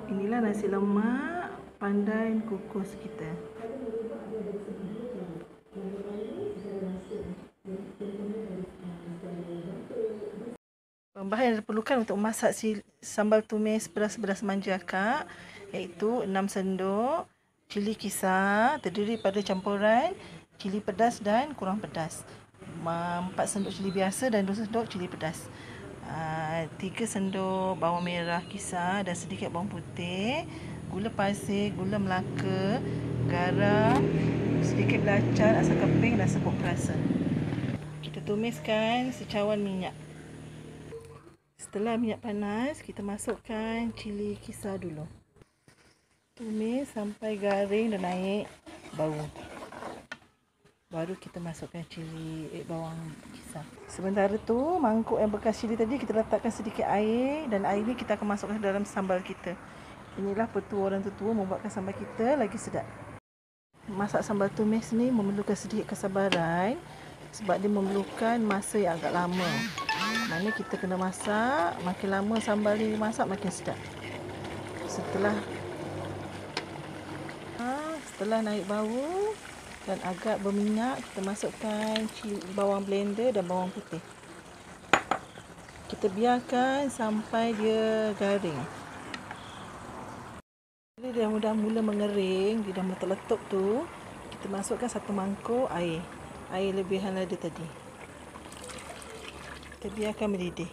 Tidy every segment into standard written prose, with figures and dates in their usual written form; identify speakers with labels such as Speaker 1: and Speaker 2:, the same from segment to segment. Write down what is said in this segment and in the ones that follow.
Speaker 1: Inilah nasi lemak pandai kukus kita. Bahan yang diperlukan untuk memasak sambal tumis beras manja akak iaitu 6 sendok cili kisar terdiri pada campuran cili pedas dan kurang pedas. 4 sendok cili biasa dan 2 sendok cili pedas. 3 sendok bawang merah kisar dan sedikit bawang putih, gula pasir, gula Melaka, garam, sedikit belacan, asam keping dan serbuk perasa. Kita tumiskan secawan minyak. Setelah minyak panas, kita masukkan cili kisar dulu. Tumis sampai garing dan naik bau. Baru kita masukkan bawang kisar. Sementara tu, mangkuk yang bekas cili tadi kita letakkan sedikit air dan air ni kita akan masukkan dalam sambal kita. Inilah petua orang tua membuatkan sambal kita lagi sedap. Masak sambal tumis ni memerlukan sedikit kesabaran sebab dia memerlukan masa yang agak lama. Mana kita kena masak, makin lama sambal ni dimasak makin sedap. Setelah naik bau dan agak berminyak, kita masukkan bawang blender dan bawang putih. Kita biarkan sampai dia garing. Bila dia dah mula mengering, dia dah meletup tu, kita masukkan 1 mangkuk air lebihan lada tadi. Kita biarkan mendidih.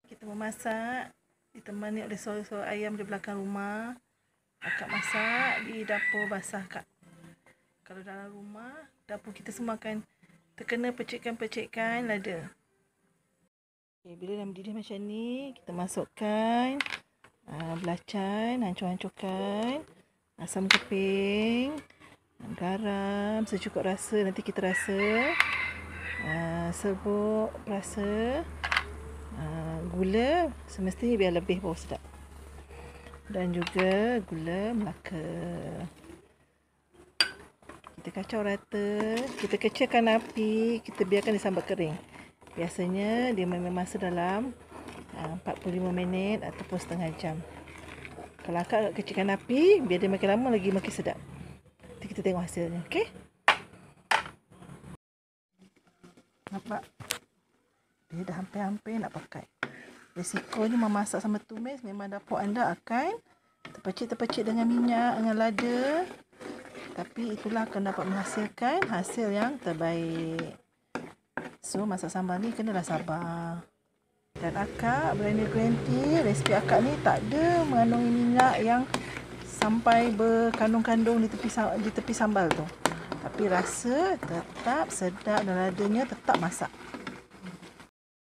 Speaker 1: Kita memasak ditemani oleh suara-suara ayam di belakang rumah. Akak masak di dapur basah Kak. Kalau dalam rumah, dapur kita semua akan terkena percikan-percikan lada. Okay, bila dah mendidih macam ni, kita masukkan belacan, hancur-hancurkan, asam keping, garam secukup rasa, nanti kita rasa, serbuk perasa, gula semestinya biar lebih bau sedap. Dan juga gula Melaka. Kita kacau rata, kita kecilkan api, kita biarkan dia sambat kering. Biasanya dia memasak dalam 45 minit ataupun setengah jam. Kalau akak kecilkan api, biar dia makin lama lagi makin sedap. Nanti kita tengok hasilnya, okey? Nampak? Dia dah hampir-hampir nak pakai. Risikonya memasak sambal tumis memang dapur anda akan terpercik-terpercik dengan minyak, dengan lada. Tapi itulah akan dapat menghasilkan hasil yang terbaik. So, masak sambal ni kenalah sabar. Dan akak berani guarantee resipi akak ni tak ada mengandungi minyak yang sampai berkandung-kandung di tepi sambal tu. Tapi rasa tetap sedap dan ladanya tetap masak.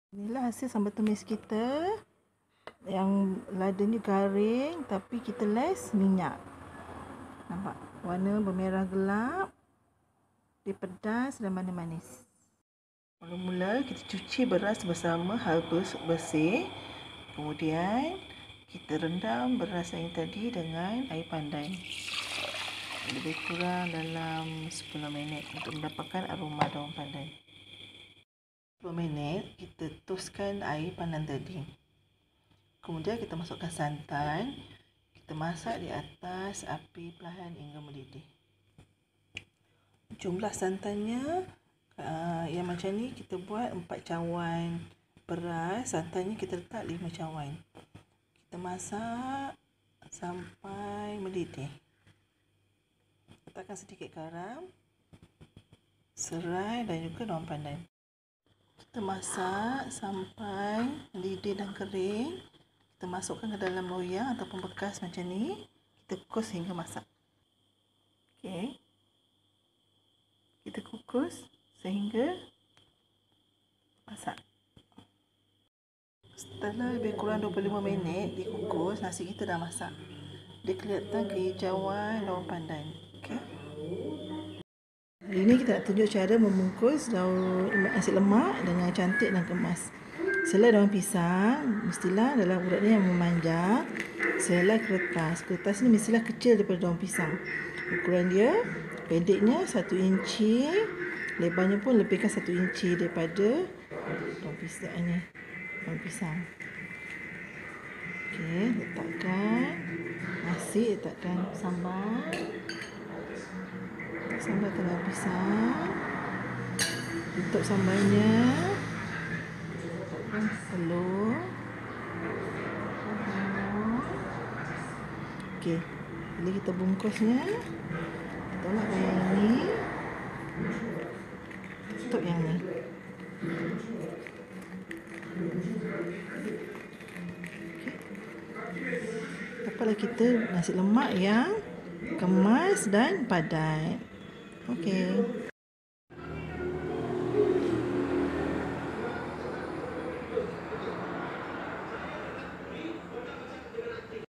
Speaker 1: Inilah hasil sambal tumis kita yang ladanya garing tapi kita les minyak. Nampak? Warna bermerah gelap, dia pedas dan manis-manis. Mula-mula kita cuci beras bersama halus bersih. Kemudian kita rendam beras yang tadi dengan air pandai. Lebih kurang dalam 10 minit untuk mendapatkan aroma daun pandai. 10 minit, kita toskan air pandan tadi. Kemudian kita masukkan santan. Kita masak di atas api perlahan hingga mendidih. Jumlah santannya yang macam ni kita buat 4 cawan beras. Santannya kita letak 5 cawan. Kita masak sampai mendidih. Letakkan sedikit garam, serai dan juga daun pandan. Kita masak sampai mendidih dan kering. Kita masukkan ke dalam loyang ataupun bekas macam ni. Kita kukus hingga masak. Okey. Kita kukus sehingga masak. Setelah lebih kurang 25 minit dikukus, nasi kita dah masak. Dia kelihatan kehijauan daun pandan. Okey. Hari ini kita nak tunjuk cara membungkus nasi lemak dengan cantik dan kemas. Selai daun pisang, mestilah dalam uratnya yang memanjang. Selai kertas. Kertas ni mestilah kecil daripada daun pisang. Ukuran dia, pendeknya 1 inci, lebarnya pun lebihkan 1 inci daripada daun pisang. Okey, letakkan nasi, letakkan sambal. Sambal telah habisan. Tutup sambalnya. Letakkan telur. Okey, bila kita bungkusnya, kita letakkan yang ini. Tutup yang ni. Dapatlah kita nasi lemak yang kemas dan padat. Okey.